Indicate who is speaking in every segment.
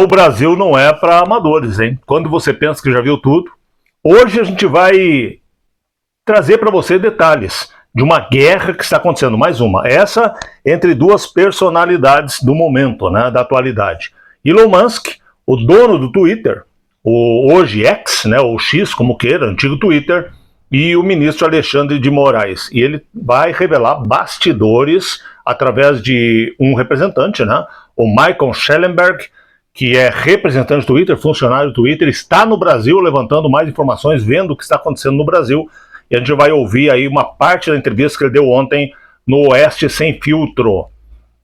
Speaker 1: O Brasil não é para amadores, hein? Quando você pensa que já viu tudo, hoje a gente vai trazer para você detalhes de uma guerra que está acontecendo, mais uma, essa entre duas personalidades do momento, né, da atualidade. Elon Musk, o dono do Twitter, o hoje X, né, ou X, como queira, antigo Twitter, e o ministro Alexandre de Moraes. E ele vai revelar bastidores através de um representante, né, o Michael Schellenberg, que é representante do Twitter, funcionário do Twitter, está no Brasil levantando mais informações, vendo o que está acontecendo no Brasil. E a gente vai ouvir aí uma parte da entrevista que ele deu ontem no Oeste Sem Filtro.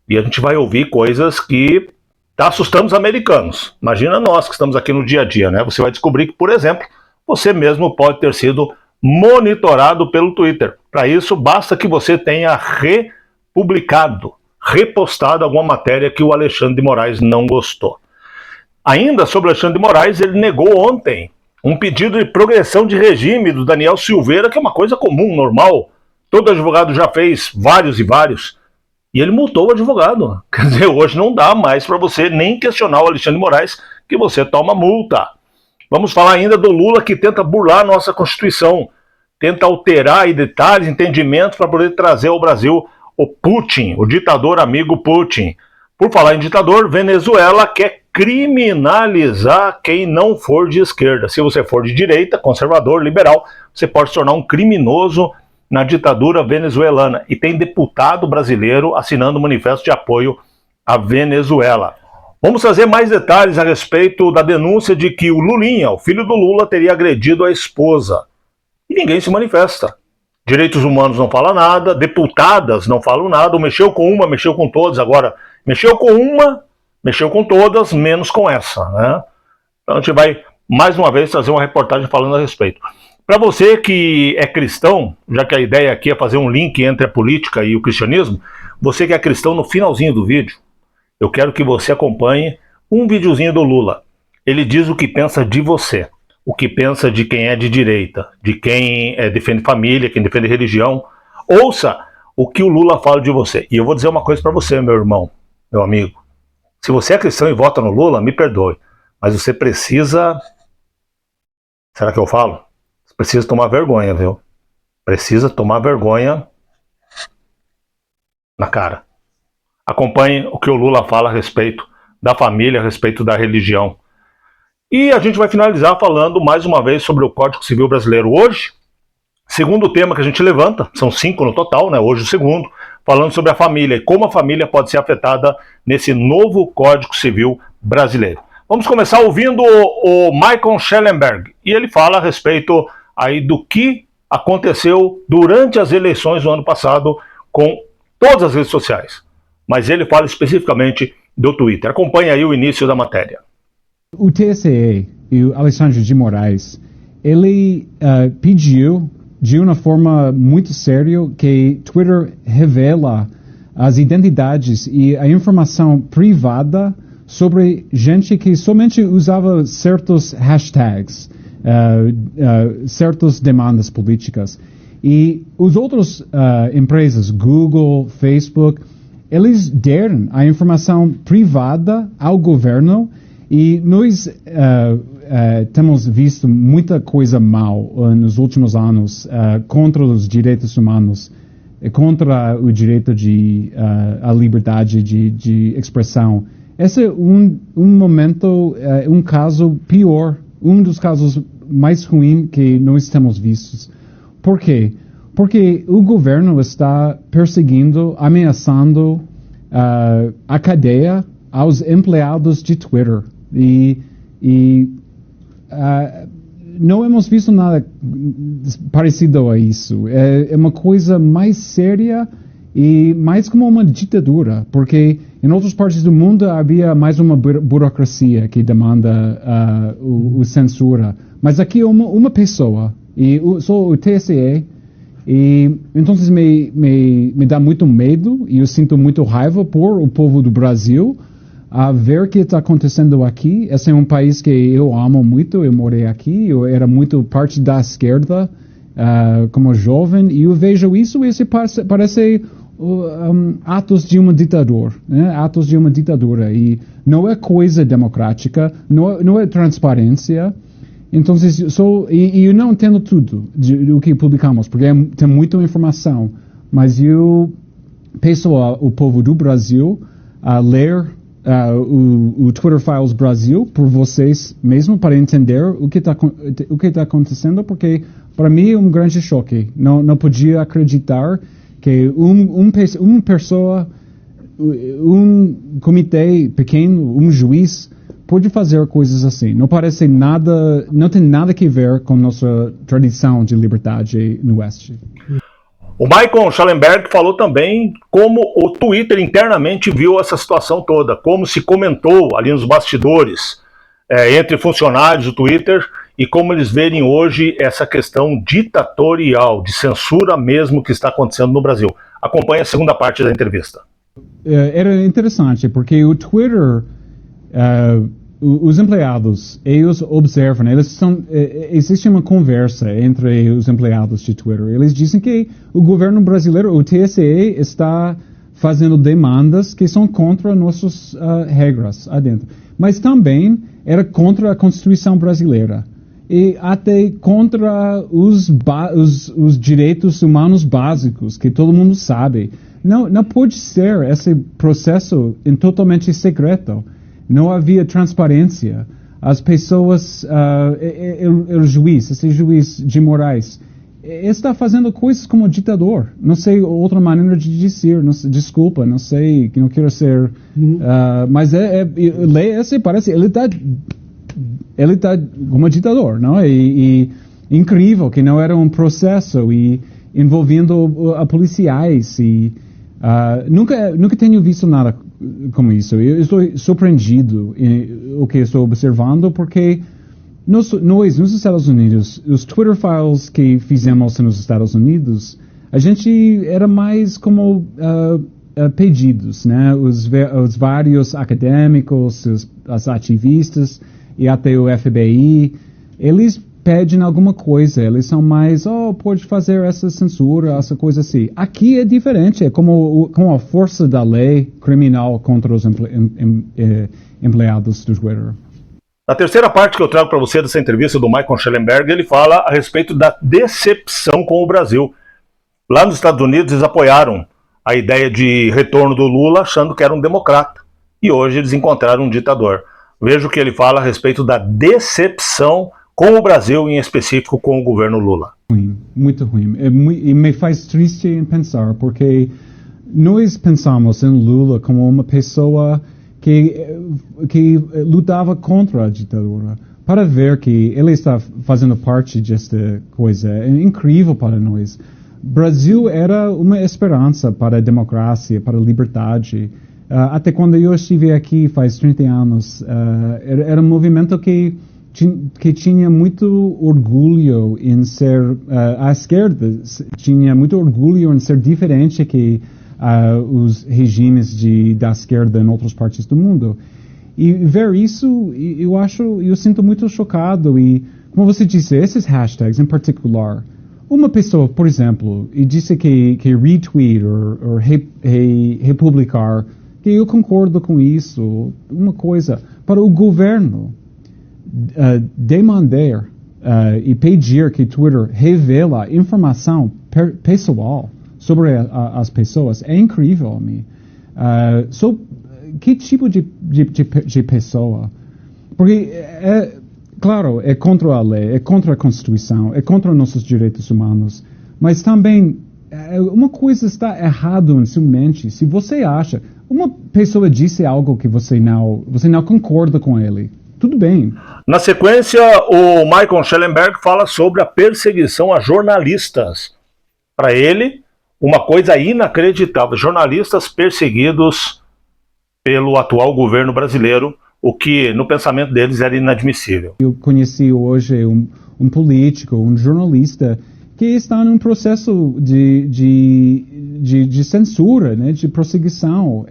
Speaker 1: E a gente vai ouvir coisas que tá assustando os americanos. Imagina nós que estamos aqui no dia a dia, né? Você vai descobrir que, por exemplo, você mesmo pode ter sido monitorado pelo Twitter. Para isso, basta que você tenha republicado, repostado alguma matéria que o Alexandre de Moraes não gostou. Ainda sobre Alexandre de Moraes, ele negou ontem um pedido de progressão de regime do Daniel Silveira, que é uma coisa comum, normal. Todo advogado já fez vários e vários. E ele multou o advogado. Quer dizer, hoje não dá mais para você nem questionar o Alexandre de Moraes, que você toma multa. Vamos falar ainda do Lula, que tenta burlar a nossa Constituição. Tenta alterar em detalhes, entendimentos, para poder trazer ao Brasil o Putin, o ditador amigo Putin. Por falar em ditador, Venezuela quer criminalizar quem não for de esquerda. Se você for de direita, conservador, liberal, você pode se tornar um criminoso na ditadura venezuelana. E tem deputado brasileiro assinando um manifesto de apoio à Venezuela. Vamos trazer mais detalhes a respeito da denúncia de que o Lulinha, o filho do Lula, teria agredido a esposa. E ninguém se manifesta. Direitos humanos não falam nada, deputadas não falam nada, mexeu com uma, mexeu com todas, agora mexeu com uma, mexeu com todas, menos com essa, né? Então a gente vai, mais uma vez, trazer uma reportagem falando a respeito. Para você que é cristão, já que a ideia aqui é fazer um link entre a política e o cristianismo, você que é cristão, no finalzinho do vídeo, eu quero que você acompanhe um videozinho do Lula. Ele diz o que pensa de você, o que pensa de quem é de direita, de quem defende família, quem defende religião. Ouça o que o Lula fala de você. E eu vou dizer uma coisa para você, meu irmão, meu amigo. Se você é cristão e vota no Lula, me perdoe, mas você precisa... Será que eu falo? Você precisa tomar vergonha, viu? Precisa tomar vergonha na cara. Acompanhe o que o Lula fala a respeito da família, a respeito da religião. E a gente vai finalizar falando mais uma vez sobre o Código Civil Brasileiro hoje. Segundo tema que a gente levanta, são 5 no total, né? Hoje o segundo, falando sobre a família e como a família pode ser afetada nesse novo Código Civil Brasileiro. Vamos começar ouvindo o Michael Schellenberg, e ele fala a respeito aí do que aconteceu durante as eleições do ano passado com todas as redes sociais. Mas ele fala especificamente do Twitter. Acompanhe aí o início da matéria.
Speaker 2: O TSE e o Alexandre de Moraes, ele pediu de uma forma muito séria que Twitter revela as identidades e a informação privada sobre gente que somente usava certos hashtags, certas demandas políticas. E os outros empresas, Google, Facebook, eles deram a informação privada ao governo. E nós temos visto muita coisa mal nos últimos anos contra os direitos humanos, contra o direito de a liberdade de expressão. Esse é um momento, um caso pior, um dos casos mais ruins que nós temos vistos. Por quê? Porque o governo está perseguindo, ameaçando a cadeia aos empregados de Twitter. E não hemos visto nada parecido a isso. É uma coisa mais séria e mais como uma ditadura, porque em outras partes do mundo havia mais uma burocracia que demanda o censura. Mas aqui é uma pessoa, e só o TSE, e então me dá muito medo, e eu sinto muito raiva por o povo do Brasil, a ver o que está acontecendo aqui. Esse é um país que eu amo muito, eu morei aqui, eu era muito parte da esquerda como jovem, e eu vejo isso, e isso parece atos de uma ditadura, né? Atos de uma ditadura. E não é coisa democrática, não é transparência. Então, eu não entendo tudo do que publicamos, porque tem muita informação. Mas eu peço ao povo do Brasil a ler o Twitter Files Brasil por vocês mesmo, para entender o que está acontecendo, porque para mim é um grande choque. Não podia acreditar que uma pessoa, um comitê pequeno, um juiz, pode fazer coisas assim. Não parece nada, não tem nada a ver com nossa tradição de liberdade no Oeste.
Speaker 1: O Michael Schellenberg falou também como o Twitter internamente viu essa situação toda, como se comentou ali nos bastidores entre funcionários do Twitter e como eles verem hoje essa questão ditatorial, de censura mesmo que está acontecendo no Brasil. Acompanhe a segunda parte da entrevista.
Speaker 2: Era interessante, porque o Twitter, os empregados, eles observam, existe uma conversa entre os empregados de Twitter. Eles dizem que o governo brasileiro, o TSE, está fazendo demandas que são contra nossas regras adentro. Mas também era contra a Constituição brasileira. E até contra os direitos humanos básicos, que todo mundo sabe. Não pode ser esse processo totalmente secreto. Não havia transparência. As pessoas, esse juiz de Moraes, está fazendo coisas como ditador. Não sei outra maneira de dizer, desculpa, não sei, não quero ser... mas parece, ele está como ditador, não? E incrível que não era um processo e envolvendo policiais e... nunca tenho visto nada como isso. Eu estou surpreendido em o que estou observando, porque nós, nos Estados Unidos, os Twitter Files que fizemos nos Estados Unidos, a gente era mais como pedidos, né? Os vários acadêmicos, os ativistas e até o FBI, eles pedem alguma coisa, eles são mais, pode fazer essa censura, essa coisa assim. Aqui é diferente, é como a força da lei criminal contra os empregados do Twitter.
Speaker 1: Na terceira parte que eu trago para você dessa entrevista do Michael Schellenberg, ele fala a respeito da decepção com o Brasil. Lá nos Estados Unidos eles apoiaram a ideia de retorno do Lula, achando que era um democrata. E hoje eles encontraram um ditador. Veja o que ele fala a respeito da decepção com o Brasil, em específico com o governo Lula.
Speaker 2: Ruim, muito ruim. E me faz triste em pensar, porque nós pensamos em Lula como uma pessoa que lutava contra a ditadura. Para ver que ele está fazendo parte desta coisa, é incrível para nós. Brasil era uma esperança para a democracia, para a liberdade. Até quando eu estive aqui, faz 30 anos, era um movimento que tinha muito orgulho em ser, a esquerda tinha muito orgulho em ser diferente que os regimes da esquerda em outras partes do mundo. E ver isso, eu sinto muito chocado. E, como você disse, esses hashtags em particular, uma pessoa, por exemplo, e disse que retweet ou republicar, que eu concordo com isso, uma coisa, para o governo demandar e pedir que Twitter revela informação pessoal sobre as pessoas é incrível a mim. Que tipo de pessoa? Porque, claro, é contra a lei, é contra a Constituição, é contra nossos direitos humanos, mas também uma coisa está errada em sua mente. Se você acha, uma pessoa disse algo que você não concorda com ele, tudo bem.
Speaker 1: Na sequência, o Michael Schellenberg fala sobre a perseguição a jornalistas. Para ele, uma coisa inacreditável. Jornalistas perseguidos pelo atual governo brasileiro, o que no pensamento deles era inadmissível.
Speaker 2: Eu conheci hoje um político, um jornalista, que está num processo de censura, né, de perseguição.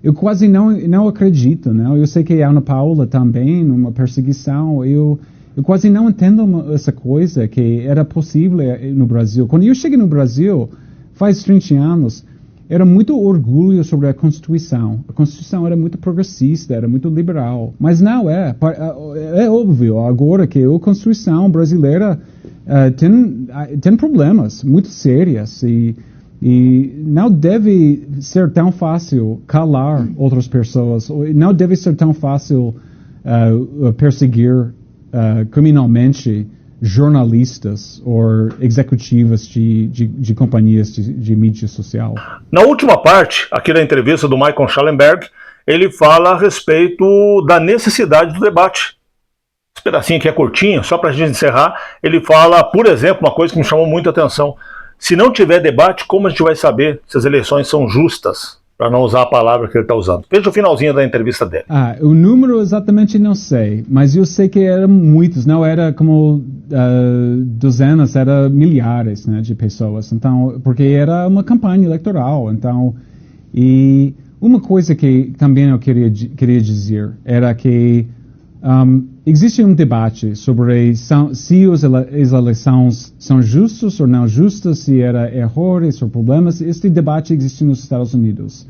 Speaker 2: Eu quase não acredito, né? Eu sei que a Ana Paula também, numa perseguição, eu quase não entendo essa coisa que era possível no Brasil. Quando eu cheguei no Brasil, faz 30 anos, era muito orgulho sobre a Constituição. A Constituição era muito progressista, era muito liberal. Mas não é. É óbvio agora que a Constituição brasileira tem problemas muito sérios e não deve ser tão fácil calar outras pessoas. Não deve ser tão fácil perseguir criminalmente jornalistas ou executivas de companhias de mídia social.
Speaker 1: Na última parte, aqui da entrevista do Michael Schallenberg, ele fala a respeito da necessidade do debate. Esse pedacinho aqui é curtinho, só para a gente encerrar. Ele fala, por exemplo, uma coisa que me chamou muita atenção. Se não tiver debate, como a gente vai saber se as eleições são justas? Para não usar a palavra que ele está usando. Veja o finalzinho da entrevista dele.
Speaker 2: O número exatamente não sei, mas eu sei que eram muitos, não era como dezenas, era milhares, né, de pessoas. Então, porque era uma campanha eleitoral. Então, e uma coisa que também eu queria dizer era que existe um debate sobre se as eleições são justas ou não justas, se era erros ou problemas. Este debate existe nos Estados Unidos.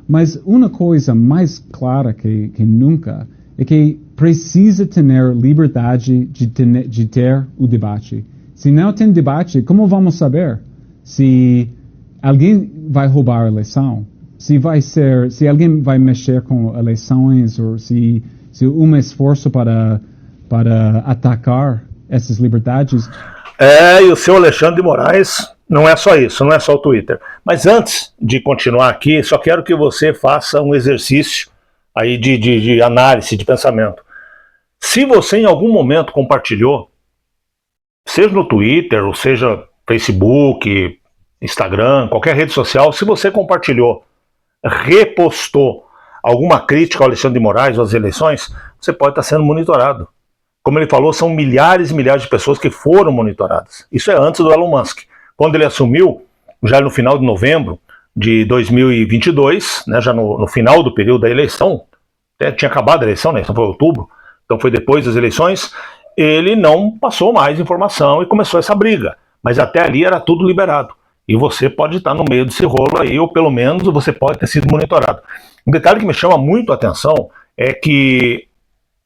Speaker 2: Mas uma coisa mais clara que nunca é que precisa ter liberdade de ter o debate. Se não tem debate, como vamos saber se alguém vai roubar a eleição? Se alguém vai mexer com eleições ou se um esforço para atacar essas liberdades.
Speaker 1: E o seu Alexandre de Moraes não é só isso, não é só o Twitter. Mas antes de continuar aqui, só quero que você faça um exercício aí de análise, de pensamento. Se você em algum momento compartilhou, seja no Twitter, ou seja Facebook, Instagram, qualquer rede social, se você compartilhou, repostou alguma crítica ao Alexandre de Moraes ou às eleições, você pode estar sendo monitorado. Como ele falou, são milhares e milhares de pessoas que foram monitoradas. Isso é antes do Elon Musk. Quando ele assumiu, já no final de novembro de 2022, né, já no final do período da eleição, tinha acabado a eleição, né, então foi outubro, então foi depois das eleições, ele não passou mais informação e começou essa briga. Mas até ali era tudo liberado. E você pode estar no meio desse rolo aí, ou pelo menos você pode ter sido monitorado. Um detalhe que me chama muito a atenção é que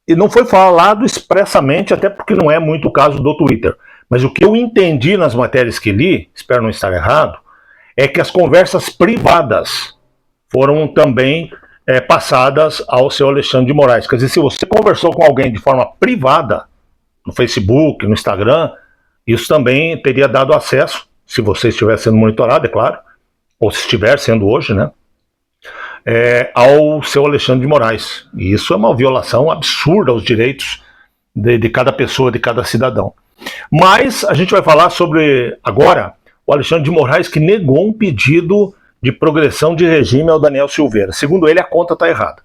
Speaker 1: não foi falado expressamente, até porque não é muito o caso do Twitter, mas o que eu entendi nas matérias que li, espero não estar errado, é que as conversas privadas foram também passadas ao seu Alexandre de Moraes. Quer dizer, se você conversou com alguém de forma privada, no Facebook, no Instagram, isso também teria dado acesso, se você estiver sendo monitorado, é claro, ou se estiver sendo hoje, né, ao seu Alexandre de Moraes. E isso é uma violação absurda aos direitos de cada pessoa, de cada cidadão. Mas a gente vai falar sobre, agora, o Alexandre de Moraes, que negou um pedido de progressão de regime ao Daniel Silveira. Segundo ele, a conta está errada.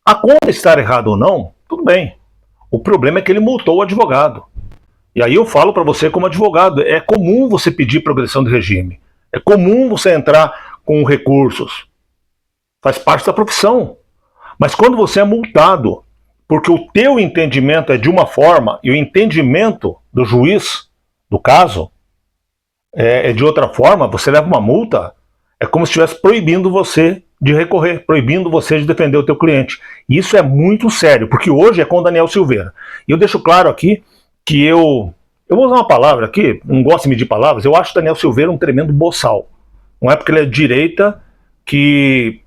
Speaker 1: A conta estar errada ou não, tudo bem. O problema é que ele multou o advogado. E aí eu falo para você como advogado, é comum você pedir progressão de regime. É comum você entrar com recursos. Faz parte da profissão. Mas quando você é multado, porque o teu entendimento é de uma forma e o entendimento do juiz do caso é de outra forma, você leva uma multa, é como se estivesse proibindo você de recorrer, proibindo você de defender o teu cliente. E isso é muito sério, porque hoje é com o Daniel Silveira. E eu deixo claro aqui que eu vou usar uma palavra aqui, não gosto de medir palavras, eu acho o Daniel Silveira um tremendo boçal. Não é porque ele é de direita que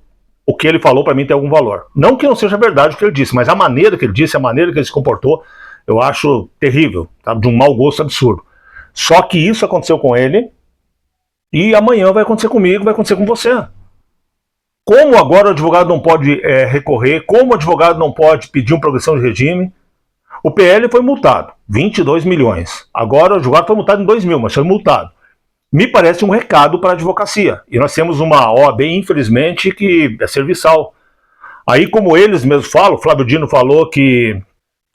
Speaker 1: o que ele falou para mim tem algum valor. Não que não seja verdade o que ele disse, mas a maneira que ele disse, a maneira que ele se comportou, eu acho terrível, tá? De um mau gosto absurdo. Só que isso aconteceu com ele e amanhã vai acontecer comigo, vai acontecer com você. Como agora o advogado não pode recorrer, como o advogado não pode pedir uma progressão de regime, o PL foi multado, 22 milhões. Agora o advogado foi multado em 2 mil, mas foi multado. Me parece um recado para a advocacia. E nós temos uma OAB, infelizmente, que é serviçal. Aí, como eles mesmos falam, Flávio Dino falou que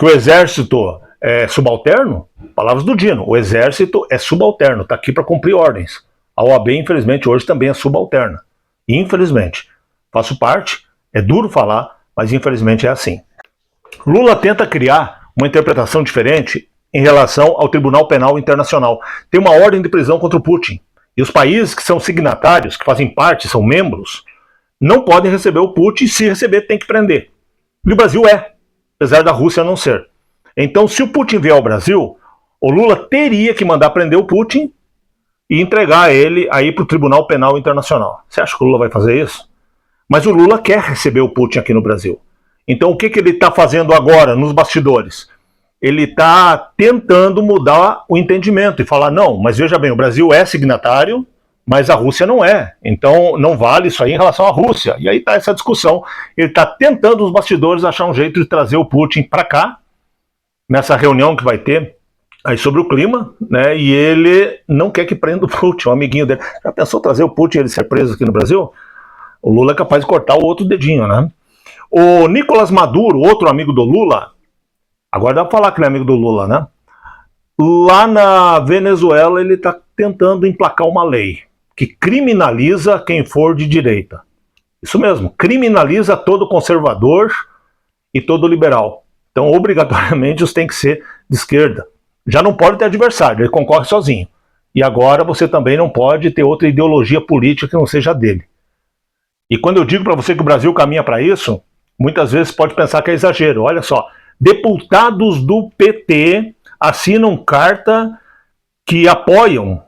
Speaker 1: o exército é subalterno, palavras do Dino, o exército é subalterno, está aqui para cumprir ordens. A OAB, infelizmente, hoje também é subalterna. Infelizmente. Faço parte, é duro falar, mas infelizmente é assim. Lula tenta criar uma interpretação diferente em relação ao Tribunal Penal Internacional. Tem uma ordem de prisão contra o Putin. E os países que são signatários, que fazem parte, são membros, não podem receber o Putin, e se receber tem que prender. E o Brasil apesar da Rússia não ser. Então, se o Putin vier ao Brasil, o Lula teria que mandar prender o Putin e entregar ele aí para o Tribunal Penal Internacional. Você acha que o Lula vai fazer isso? Mas o Lula quer receber o Putin aqui no Brasil. Então, o que ele está fazendo agora, nos bastidores? Ele está tentando mudar o entendimento e falar, não, mas veja bem, o Brasil é signatário, mas a Rússia não é. Então, não vale isso aí em relação à Rússia. E aí está essa discussão. Ele está tentando, nos bastidores, achar um jeito de trazer o Putin para cá, nessa reunião que vai ter aí sobre o clima, né? E ele não quer que prenda o Putin, um amiguinho dele. Já pensou trazer o Putin e ele ser preso aqui no Brasil? O Lula é capaz de cortar o outro dedinho, né? O Nicolás Maduro, outro amigo do Lula, agora dá para falar que ele é amigo do Lula, né? Lá na Venezuela ele está tentando emplacar uma lei que criminaliza quem for de direita. Isso mesmo, criminaliza todo conservador e todo liberal. Então, obrigatoriamente, os tem que ser de esquerda. Já não pode ter adversário, ele concorre sozinho. E agora você também não pode ter outra ideologia política que não seja dele. E quando eu digo para você que o Brasil caminha para isso, muitas vezes pode pensar que é exagero. Olha só, deputados do PT assinam carta que apoiam,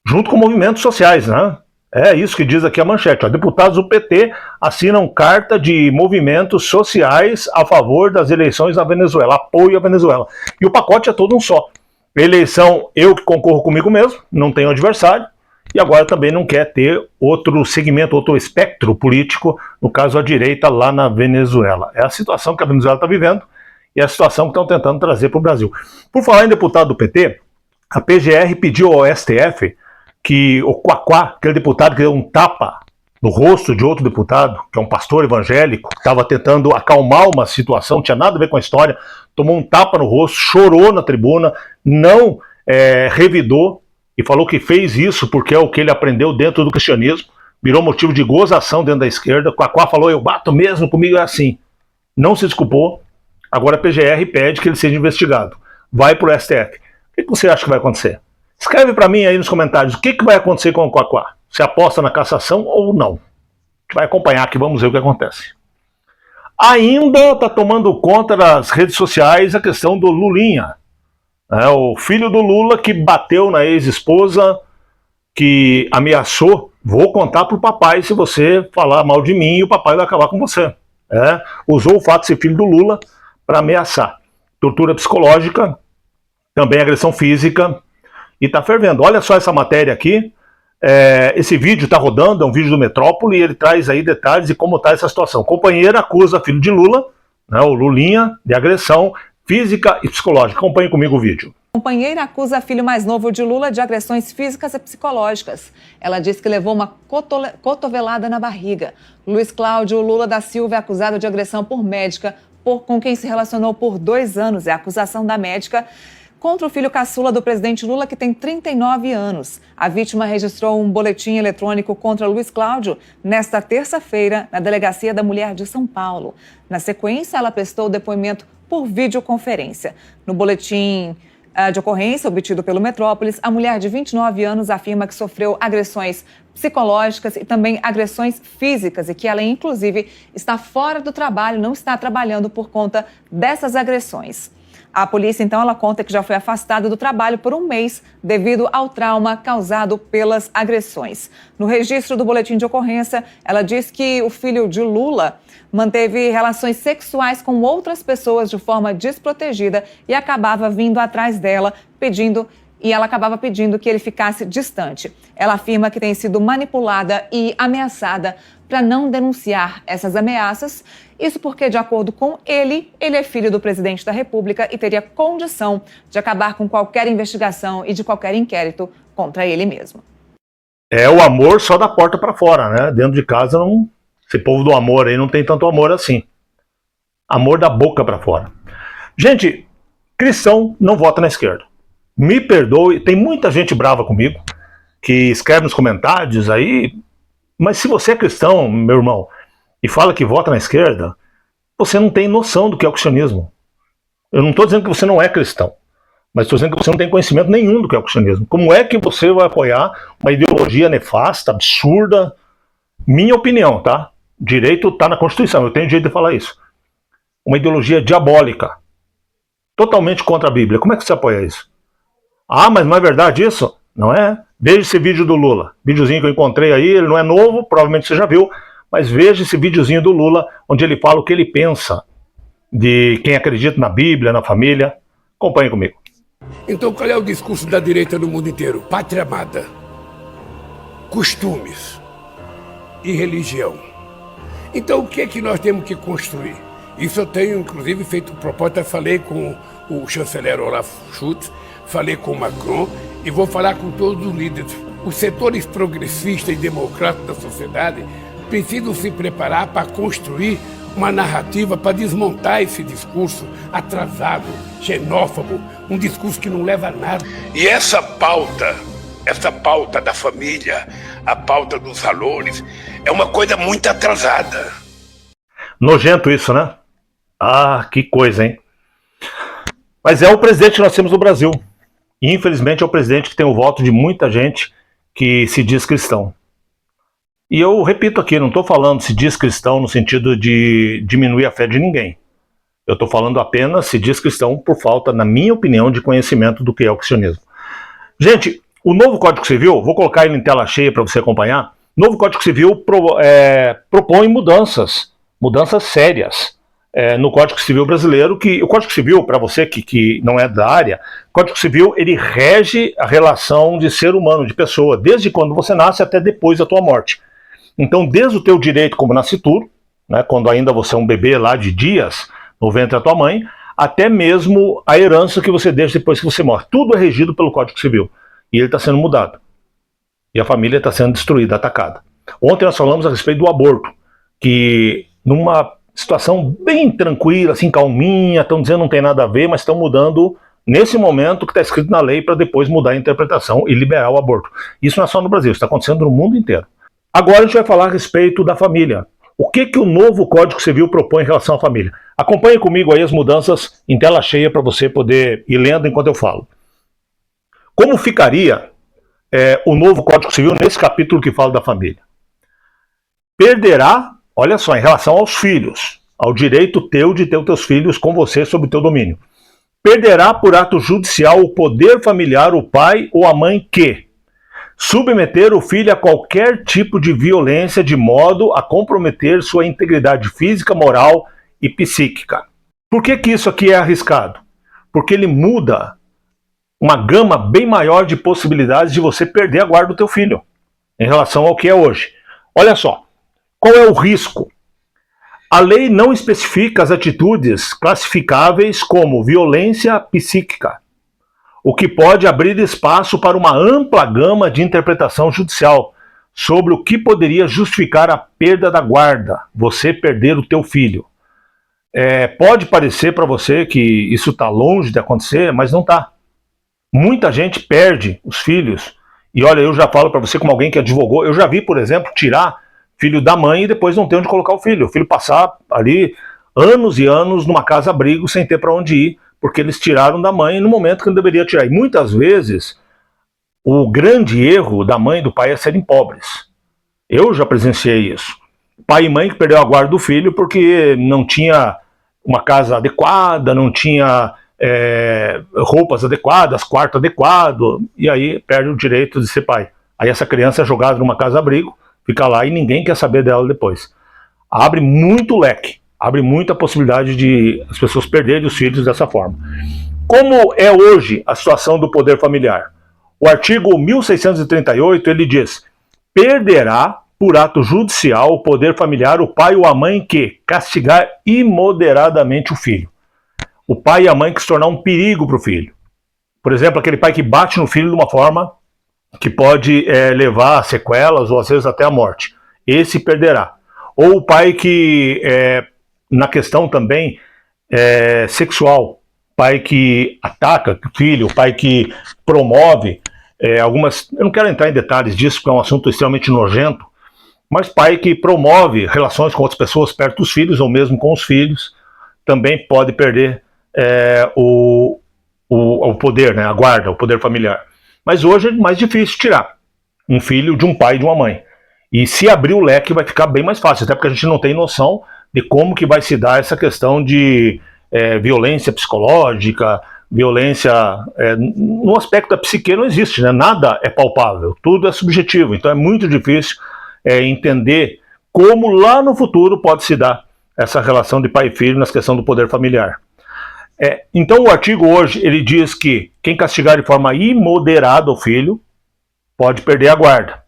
Speaker 1: junto com movimentos sociais, né? É isso que diz aqui a manchete. Ó. Deputados do PT assinam carta de movimentos sociais a favor das eleições na Venezuela, apoio à Venezuela. E o pacote é todo um só. Eleição, eu que concorro comigo mesmo, não tenho adversário, e agora também não quer ter outro segmento, outro espectro político, no caso a direita lá na Venezuela. É a situação que a Venezuela está vivendo e é a situação que estão tentando trazer para o Brasil. Por falar em deputado do PT, a PGR pediu ao STF que o Quaquá, aquele deputado que deu um tapa no rosto de outro deputado, que é um pastor evangélico, que estava tentando acalmar uma situação, não tinha nada a ver com a história, tomou um tapa no rosto, chorou na tribuna, não revidou e falou que fez isso porque é o que ele aprendeu dentro do cristianismo, virou motivo de gozação dentro da esquerda. Quaquá falou, eu bato mesmo, comigo é assim. Não se desculpou, agora a PGR pede que ele seja investigado. Vai para o STF. O que você acha que vai acontecer? Escreve para mim aí nos comentários o que vai acontecer com o Quaquá. Se aposta na cassação ou não. A gente vai acompanhar aqui, vamos ver o que acontece. Ainda está tomando conta das redes sociais a questão do Lulinha. O filho do Lula que bateu na ex-esposa, que ameaçou, vou contar para o papai se você falar mal de mim, o papai vai acabar com você. Usou o fato de ser filho do Lula para ameaçar. Tortura psicológica, também agressão física, e está fervendo. Olha só essa matéria aqui, esse vídeo está rodando, é um vídeo do Metrópole, e ele traz aí detalhes de como está essa situação. Companheira acusa filho de Lula, o Lulinha, de agressão física e psicológica. Acompanhe comigo o vídeo.
Speaker 3: Companheira acusa filho mais novo de Lula de agressões físicas e psicológicas. Ela diz que levou uma cotovelada na barriga. Luiz Cláudio Lula da Silva é acusado de agressão por médica, com quem se relacionou por 2 anos. É a acusação da médica contra o filho caçula do presidente Lula, que tem 39 anos. A vítima registrou um boletim eletrônico contra Luiz Cláudio nesta terça-feira na Delegacia da Mulher de São Paulo. Na sequência, ela prestou depoimento por videoconferência. No boletim de ocorrência obtido pelo Metrópolis, a mulher de 29 anos afirma que sofreu agressões psicológicas e também agressões físicas e que ela, inclusive, está fora do trabalho, não está trabalhando por conta dessas agressões. A polícia, então, ela conta que já foi afastada do trabalho por 1 mês devido ao trauma causado pelas agressões. No registro do boletim de ocorrência, ela diz que o filho de Lula manteve relações sexuais com outras pessoas de forma desprotegida e acabava vindo atrás dela ela acabava pedindo que ele ficasse distante. Ela afirma que tem sido manipulada e ameaçada para não denunciar essas ameaças. Isso porque, de acordo com ele é filho do presidente da República e teria condição de acabar com qualquer investigação e de qualquer inquérito contra ele mesmo.
Speaker 1: É o amor só da porta para fora, né? Dentro de casa, não, esse povo do amor aí não tem tanto amor assim. Amor da boca para fora. Gente, cristão não vota na esquerda. Me perdoe, tem muita gente brava comigo, que escreve nos comentários aí, mas se você é cristão, meu irmão, e fala que vota na esquerda, você não tem noção do que é o cristianismo. Eu não estou dizendo que você não é cristão, Mas estou dizendo que você não tem conhecimento nenhum do que é o cristianismo. Como é que você vai apoiar uma ideologia nefasta, absurda? Minha opinião, tá? Direito está na Constituição, eu tenho direito de falar isso. Uma ideologia diabólica, totalmente contra a Bíblia. Como é que você apoia isso? Ah, mas não é verdade isso? Não é? Veja esse vídeo do Lula. Videozinho que eu encontrei aí, ele não é novo, provavelmente você já viu, mas veja esse videozinho do Lula, onde ele fala o que ele pensa de quem acredita na Bíblia, na família. Acompanhe comigo.
Speaker 4: Então qual é o discurso da direita no mundo inteiro? Pátria amada, costumes e religião. Então o que é que nós temos que construir? Isso eu tenho inclusive feito proposta, falei com o chanceler Olaf Scholz, falei com o Macron e vou falar com todos os líderes. Os setores progressistas e democráticos da sociedade precisam se preparar para construir uma narrativa para desmontar esse discurso atrasado, xenófobo, um discurso que não leva a nada. E essa pauta da família, a pauta dos valores, é uma coisa muito atrasada.
Speaker 1: Nojento isso, né? Ah, que coisa, hein? Mas é o presidente que nós temos no Brasil. E, infelizmente, é o presidente que tem o voto de muita gente que se diz cristão. E eu repito aqui, não estou falando se diz cristão no sentido de diminuir a fé de ninguém. Eu estou falando apenas se diz cristão por falta, na minha opinião, de conhecimento do que é o cristianismo. Gente, o novo Código Civil, vou colocar ele em tela cheia para você acompanhar. O novo Código Civil propõe mudanças sérias no Código Civil brasileiro. Que o Código Civil, para você que não é da área, o Código Civil ele rege a relação de ser humano, de pessoa, desde quando você nasce até depois da tua morte. Então, desde o teu direito como nascituro, né, quando ainda você é um bebê lá de dias no ventre da tua mãe, até mesmo a herança que você deixa depois que você morre. Tudo é regido pelo Código Civil. E ele está sendo mudado. E a família está sendo destruída, atacada. Ontem nós falamos a respeito do aborto, que numa situação bem tranquila, assim, calminha, estão dizendo que não tem nada a ver, mas estão mudando nesse momento que está escrito na lei para depois mudar a interpretação e liberar o aborto. Isso não é só no Brasil, isso está acontecendo no mundo inteiro. Agora a gente vai falar a respeito da família. O que o novo Código Civil propõe em relação à família? Acompanhe comigo aí as mudanças em tela cheia para você poder ir lendo enquanto eu falo. Como ficaria o novo Código Civil nesse capítulo que fala da família? Perderá, olha só, em relação aos filhos, ao direito teu de ter os teus filhos com você sob o teu domínio. Perderá por ato judicial o poder familiar o pai ou a mãe que submeter o filho a qualquer tipo de violência de modo a comprometer sua integridade física, moral e psíquica. Por que isso aqui é arriscado? Porque ele muda uma gama bem maior de possibilidades de você perder a guarda do teu filho em relação ao que é hoje. Olha só, qual é o risco? A lei não especifica as atitudes classificáveis como violência psíquica, o que pode abrir espaço para uma ampla gama de interpretação judicial sobre o que poderia justificar a perda da guarda, você perder o teu filho. Pode parecer para você que isso está longe de acontecer, mas não está. Muita gente perde os filhos, e olha, eu já falo para você como alguém que advogou, eu já vi, por exemplo, tirar filho da mãe e depois não ter onde colocar o filho passar ali anos e anos numa casa-abrigo sem ter para onde ir, porque eles tiraram da mãe no momento que não deveria tirar. E muitas vezes o grande erro da mãe e do pai é serem pobres. Eu já presenciei isso. Pai e mãe que perdeu a guarda do filho porque não tinha uma casa adequada, não tinha roupas adequadas, quarto adequado, e aí perde o direito de ser pai. Aí essa criança é jogada numa casa-abrigo, fica lá e ninguém quer saber dela depois. Abre muito leque, abre muita possibilidade de as pessoas perderem os filhos dessa forma. Como é hoje a situação do poder familiar? O artigo 1638, ele diz: perderá por ato judicial o poder familiar o pai ou a mãe que castigar imoderadamente o filho. O pai e a mãe que se tornar um perigo para o filho. Por exemplo, aquele pai que bate no filho de uma forma que pode levar a sequelas ou às vezes até a morte. Esse perderá. Ou o pai que, na questão também sexual, pai que ataca o filho, o pai que promove algumas... Eu não quero entrar em detalhes disso, porque é um assunto extremamente nojento, mas pai que promove relações com outras pessoas perto dos filhos, ou mesmo com os filhos, também pode perder o poder, né, a guarda, o poder familiar. Mas hoje é mais difícil tirar um filho de um pai e de uma mãe. E se abrir o leque vai ficar bem mais fácil, até porque a gente não tem noção de como que vai se dar essa questão de violência psicológica, violência no aspecto da psique não existe, né? Nada é palpável, tudo é subjetivo, então é muito difícil entender como lá no futuro pode se dar essa relação de pai e filho na questão do poder familiar. Então o artigo hoje ele diz que quem castigar de forma imoderada o filho pode perder a guarda,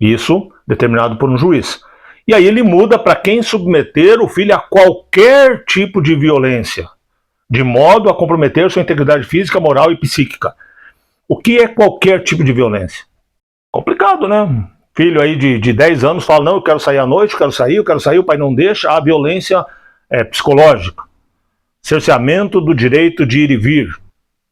Speaker 1: isso determinado por um juiz. E aí ele muda para quem submeter o filho a qualquer tipo de violência, de modo a comprometer sua integridade física, moral e psíquica. O que é qualquer tipo de violência? Complicado, né? Filho aí de 10 anos fala, não, eu quero sair à noite, eu quero sair, o pai não deixa, a violência psicológica. Cerceamento do direito de ir e vir.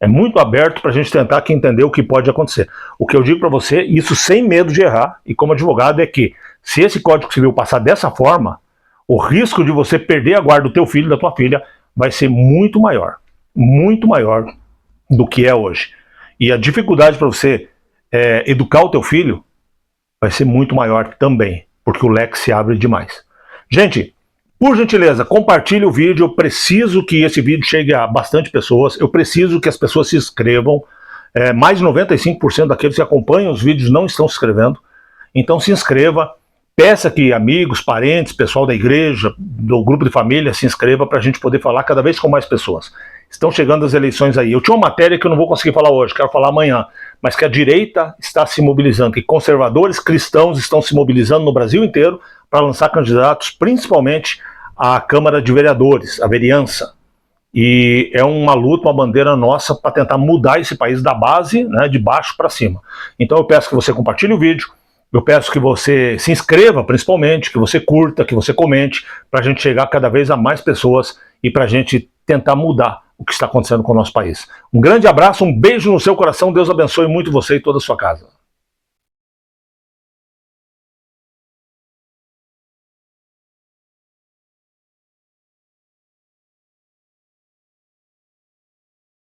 Speaker 1: É muito aberto para a gente tentar aqui entender o que pode acontecer. O que eu digo para você, isso sem medo de errar, e como advogado, é que se esse Código Civil passar dessa forma, o risco de você perder a guarda do teu filho, da tua filha, vai ser muito maior do que é hoje. E a dificuldade para você educar o teu filho vai ser muito maior também, porque o leque se abre demais. Gente, por gentileza, compartilhe o vídeo, eu preciso que esse vídeo chegue a bastante pessoas, eu preciso que as pessoas se inscrevam, mais de 95% daqueles que acompanham os vídeos não estão se inscrevendo, então se inscreva, peça que amigos, parentes, pessoal da igreja, do grupo de família se inscreva para a gente poder falar cada vez com mais pessoas. Estão chegando as eleições aí. Eu tinha uma matéria que eu não vou conseguir falar hoje, quero falar amanhã, mas que a direita está se mobilizando, que conservadores cristãos estão se mobilizando no Brasil inteiro para lançar candidatos, principalmente à Câmara de Vereadores, a vereança. E é uma luta, uma bandeira nossa para tentar mudar esse país da base, né, de baixo para cima. Então eu peço que você compartilhe o vídeo, eu peço que você se inscreva, principalmente, que você curta, que você comente, para a gente chegar cada vez a mais pessoas e para a gente tentar mudar o que está acontecendo com o nosso país. Um grande abraço, um beijo no seu coração, Deus abençoe muito você e toda a sua casa.